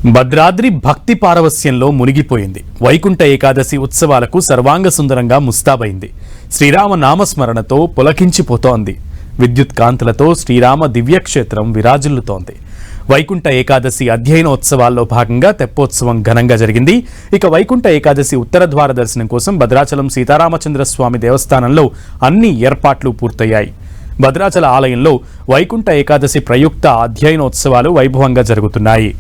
భద్రాద్రి భక్తి పారవస్యంలో మునిగిపోయింది. వైకుంఠ ఏకాదశి ఉత్సవాలకు సర్వాంగ సుందరంగా ముస్తాబైంది. శ్రీరామ నామస్మరణతో పులకించిపోతోంది. విద్యుత్ కాంతులతో శ్రీరామ దివ్యక్షేత్రం విరాజిల్లుతోంది. వైకుంఠ ఏకాదశి అధ్యయనోత్సవాల్లో భాగంగా తెప్పోత్సవం ఘనంగా జరిగింది. ఇక వైకుంఠ ఏకాదశి ఉత్తర ద్వార దర్శనం కోసం భద్రాచలం సీతారామచంద్ర స్వామి దేవస్థానంలో అన్ని ఏర్పాట్లు పూర్తయ్యాయి. భద్రాచల ఆలయంలో వైకుంఠ ఏకాదశి ప్రయుక్త అధ్యయనోత్సవాలు వైభవంగా జరుగుతున్నాయి.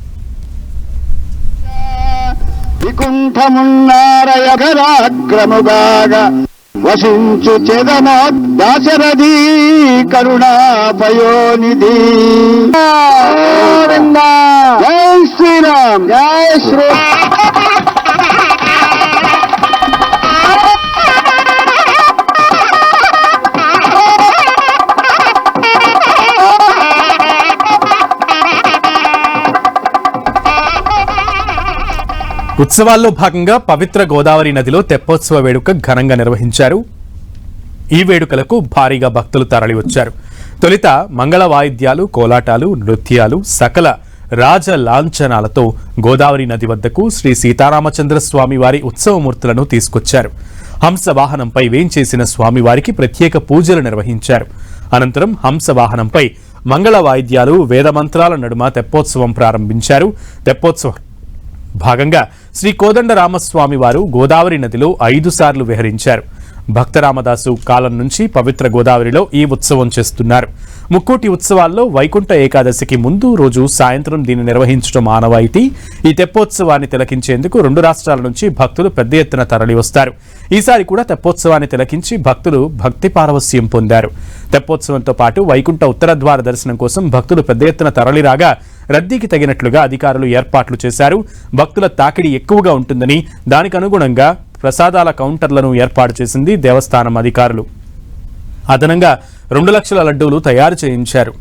వసించు చెదమో దాశరథి కరుణాపయోనిధి. జై శ్రీరామ్, జై శ్రీరామ్. ఉత్సవాల్లో భాగంగా పవిత్ర గోదావరి నదిలో తెప్పోత్సవ వేడుక ఘనంగా నిర్వహించారు. ఈ వేడుకలకు భారీగా భక్తులు తరలివచ్చారు. తొలుత మంగళ వాయిద్యాలు, కోలాటాలు, నృత్యాలు, సకల రాజ లాంఛనాలతో గోదావరి నది వద్దకు శ్రీ సీతారామచంద్ర స్వామి వారి ఉత్సవమూర్తులను తీసుకొచ్చారు. హంస వాహనంపై వేంచేసిన స్వామివారికి ప్రత్యేక పూజలు నిర్వహించారు. అనంతరం హంస వాహనంపై మంగళ వాయిద్యాలు, వేదమంత్రాల నడుమ తెప్పోత్సవం ప్రారంభించారు. తెప్పోత్సవం భాగంగా శ్రీ కోదండరామస్వామి వారు గోదావరి నదిలో 5 సార్లు విహరించారు. భక్తరామదాసు కాలం నుంచి పవిత్ర గోదావరిలో ఈ ఉత్సవం చేస్తున్నారు. ముక్కోటి ఉత్సవాల్లో వైకుంఠ ఏకాదశికి ముందు రోజు సాయంత్రం దీన్ని నిర్వహించడం ఆనవాయితీ. ఈ తెప్పోత్సవాన్ని తిలకించేందుకు 2 రాష్ట్రాల నుంచి భక్తులు పెద్ద ఎత్తున తరలివస్తారు. ఈసారి కూడా తెప్పోత్సవాన్ని తిలకించి భక్తులు భక్తి పారవస్యం పొందారు. తెప్పోత్సవంతో పాటు వైకుంఠ ఉత్తర ద్వార దర్శనం కోసం భక్తులు పెద్ద ఎత్తున తరలిరాగా రద్దీకి తగినట్లుగా అధికారులు ఏర్పాట్లు చేశారు. భక్తుల తాకిడి ఎక్కువగా ఉంటుందని దానికి అనుగుణంగా ప్రసాదాల కౌంటర్లను ఏర్పాటు చేసింది దేవస్థానం అధికారులు. అదనంగా 2 లక్షల లడ్డూలు తయారు చేయించారు.